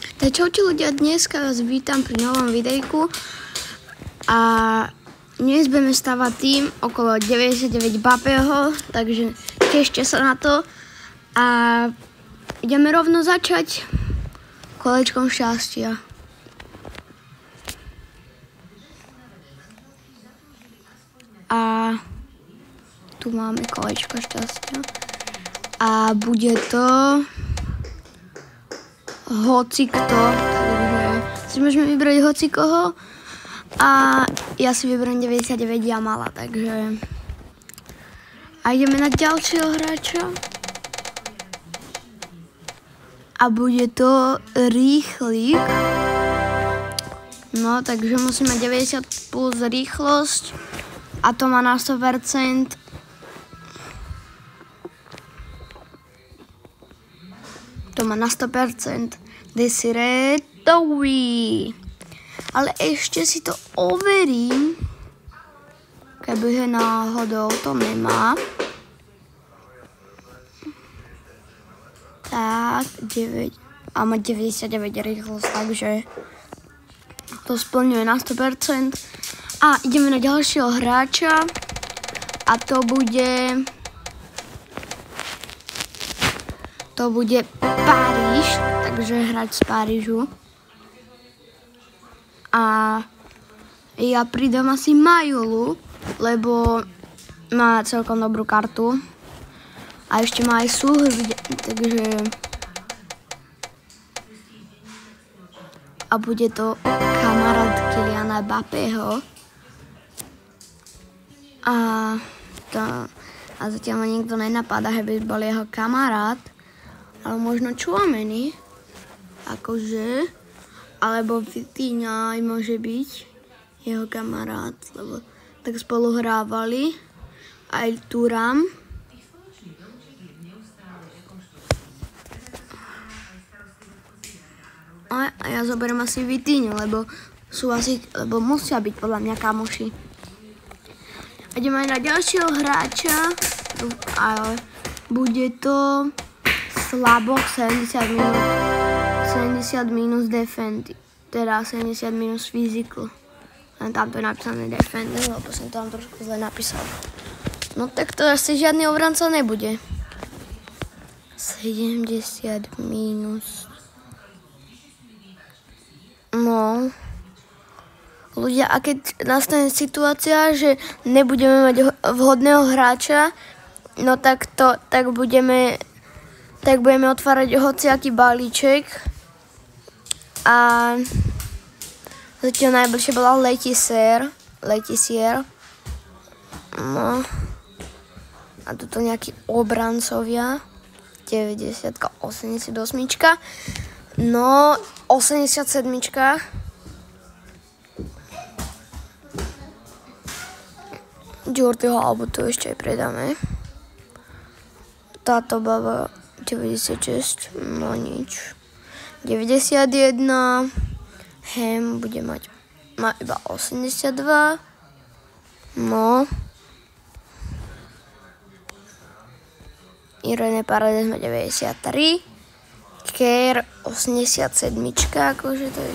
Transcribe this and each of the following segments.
Tak čaute ľudia, dneska vás vítam pri novom videjku a dnes budeme stavať tým okolo 99 Mbappého, takže tešte sa na to a ideme rovno začať kolečkom šťastia. A tu máme kolečko šťastia a bude to hocikto, takže si môžeme vybrať hocikoho a ja si vyberiem 99 Jamala, takže a ideme na ďalšieho hráča a bude to rýchlik, no takže musíme 90 plus rýchlosť a to má na 100%. To má na 100%. Desiree Doué. Ale ešte si to overím. Kebyže náhodou to nemá. Tak, 9. A má 99 rýchlosť, takže to splňuje na 100%. A ideme na ďalšieho hráča. A to bude Paríž, takže hráč z Parížu. A ja pridám asi Majulu, lebo má celkom dobrú kartu. A ešte má aj súhľad, takže a bude to kamarát Kyliana Mbappého. A zatiaľ ma nikto nenapadá, že by bol jeho kamarát. Ale možno Tchouaméni, akože, alebo Vitinha aj môže byť jeho kamarát, lebo tak spolu hrávali, aj Thuram. A ja zoberiem asi Vitinhu, lebo musia byť podľa mňa kamoši. Ideme na ďalšieho hráča, ale bude to Slabok 70 minus defend, teda 70 minus physical. Len tam to je napísané defend, lebo som to tam trošku zle napísal. No tak to asi žiadny obranca nebude. 70 minus. No. Ľudia, a keď nastane situácia, že nebudeme mať vhodného hráča, no tak budeme otvárať hociaký balíček a zatiaľ najbližšie bola Letisier. No. A tuto nejakí obrancovia. 90, 88. No, 87. Jordiho, alebo to ešte aj predáme. Táto baba 96, no nič. 91, Hem má iba 82, no. Irene Paredes má 93, Kerr 87, akože to je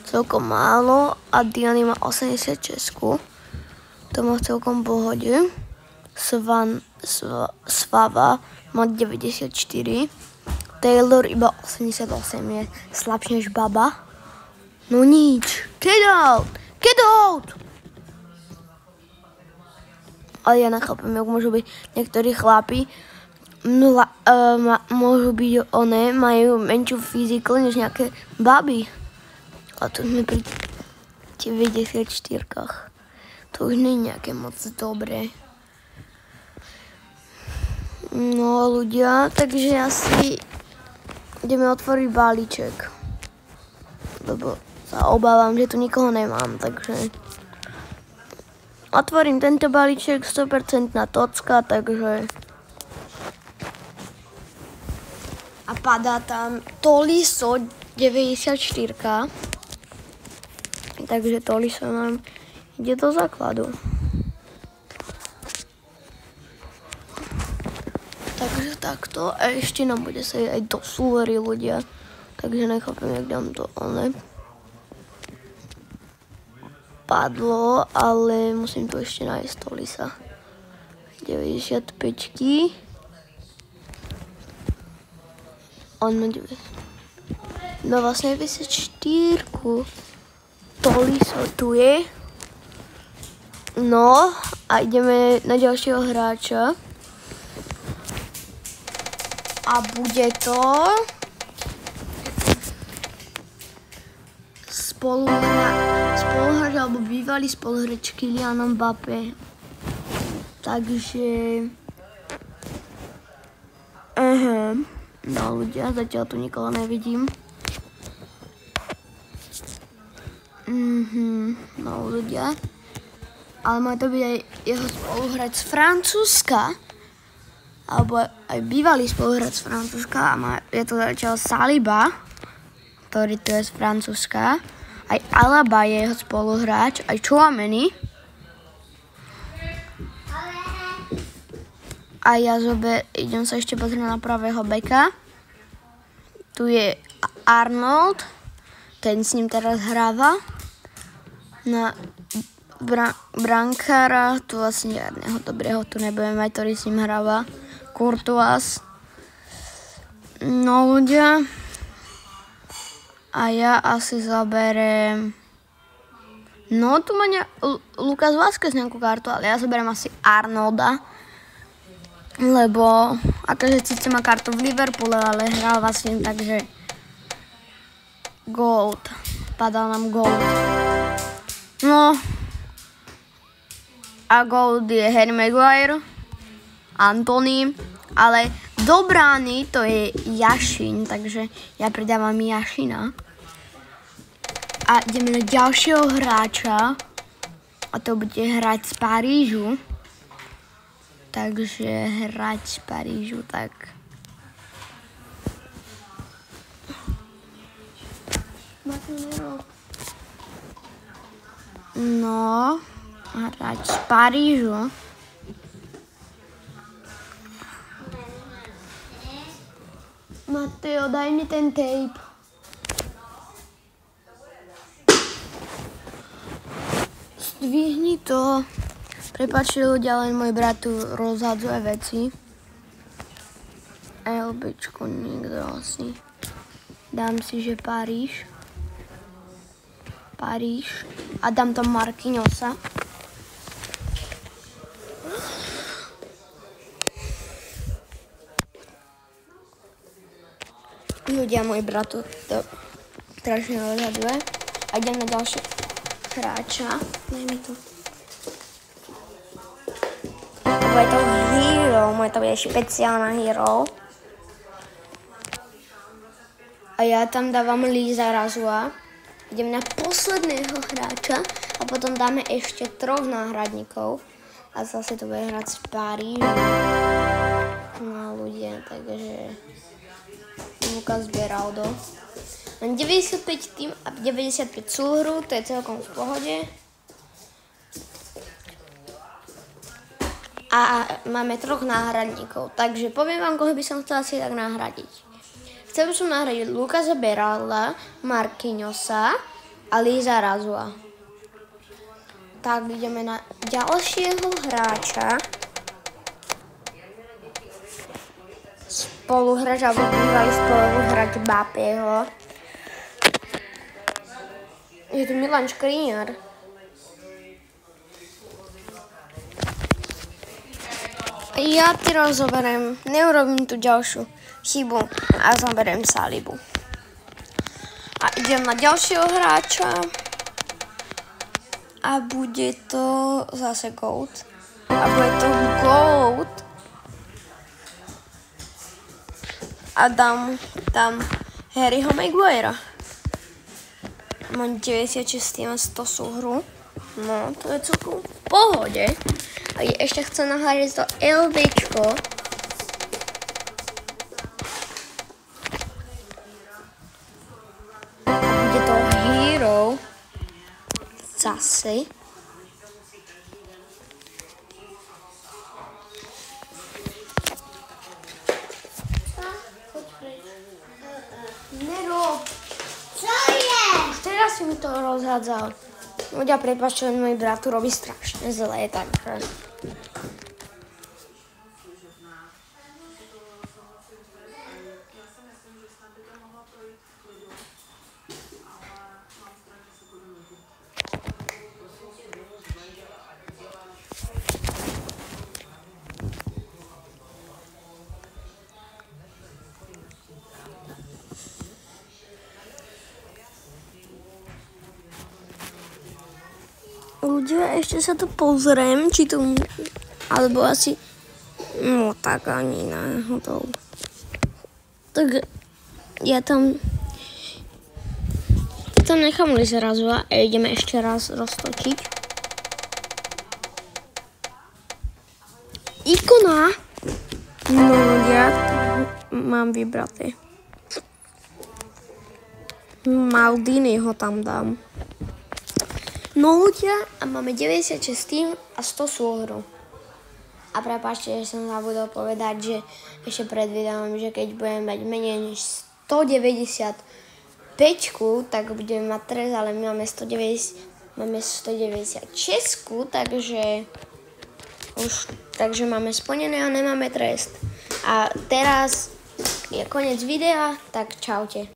celkom málo a Diany má 86, to má celkom pohode. Svava má 94, Taylor iba 88, je slabšie než baba. No nič, get out! Ale ja nechápem, jak môžu byť niektorí chlapi, môžu byť majú menšiu fyziku než nejaké baby. A tu sme pri 94-kách. To už nie je nejaké moc dobré. No ľudia, takže asi ideme otvoriť balíček. Lebo sa obávam, že tu nikoho nemám, takže otvorím tento balíček, 100% tocka, takže a padá tam Tolisso 94. Takže Tolisso nám ide do základu. Takže takto a ešte nám bude sa aj do súvery ľudia. Takže nechápem, jak nám to padlo, ale musím to ešte nájsť, to Lisa. 95-ky. Ono 9. No vlastne 94-ku. To Liso tu je. No a ideme na ďalšieho hráča. A bude to spoluhráč alebo bývalý spoluhráč Kylian Mbappé. Takže no ľudia, zatiaľ tu nikoho nevidím. No ľudia. Ale má to byť aj jeho spoluhráč z Francúzska. Alebo aj bývalý spoluhráč z Francúzska. A je to zatiaľ Saliba, ktorý tu je z Francúzska. Aj Alaba je jeho spoluhráč. Aj Tchouaméni. A ja idem sa ešte pozrieť na pravého beka. Tu je Arnold. Ten s ním teraz hráva. Na brankára. Tu vlastne žiadneho dobrého tu nebudeme mať, ktorý s ním hráva. Courtois. No ľudia. A ja asi zaberem... No tu má Lucas Vázquez nejakú kartu, ale ja zaberem asi Arnolda. Lebo akože síce má kartu v Liverpoole, ale hral vlastne takže Gold. Padal nám Gold. No a Gold je Harry Maguire, Antony, ale do brány to je Jašin, takže ja pridávam Jašina. A ideme na ďalšieho hráča a to bude hráč z Parížu. Takže hráč z Parížu, tak... No, hráč z Parížu. Mateo, daj mi ten tape. Zdvihni to. Prepáčte ľudia, len môj brat tu rozhadzuje veci. LBčko nikto asi. Dám si, že Paríž. A dám tam Marquinhosa. Ľudia, môj brat to strašne rozhadzuje. A idem na ďalšie hráča. Daj mi to. Je to hero, moje to bude špeciálna hero. A ja tam dávam Lizarazu. Idem na posledného hráča a potom dáme ešte 3 náhradníkov. A zase to bude hrať z Parížu. No ľudia, takže Lucas Beraldo. Mám 95 tým a 95 súhru, to je celkom v pohode. A máme 3 náhradníkov, takže poviem vám, koho by som chcela si tak nahradiť. Chcel by som nahradiť Lucasa Beralda, Marquinhosa a Lizarazu. Tak ideme na ďalšieho hráča. Spoluhráč alebo bývalý spoluhráč Mbappého. Je tu Milan Škriňar. Ja teraz zoberiem, neurobím tu ďalšiu chybu a zoberiem Salibu. A idem na ďalšieho hráča. A bude to zase Gold. A bude to Gold. A dám tam Harryho Maguirea. Mám 96 a 100 súhru. No, to je celkom v pohode. A ešte chcem nahradiť to LBčko. Bude to hero. Zase. Nerob. si mi to rozhádzal. Ľudia, prepáčte, môj brat tu robí strašne zlé, takže... Ľudia, ešte sa to pozriem, či to... Alebo asi... No tak ani náhodou. Tak ja tam nechám zrazu a ideme ešte raz roztočiť. Ikona! No ľudia, mám vybraté. Maldini ho tam dám. No ľudia, a máme 96 tým a 100 súhru. A prepáčte, že som zabudol povedať, že ešte pred videom, že keď budeme mať menej než 195, tak budeme mať trest, ale my máme 196, takže máme splnené a nemáme trest. A teraz je koniec videa, tak čaute.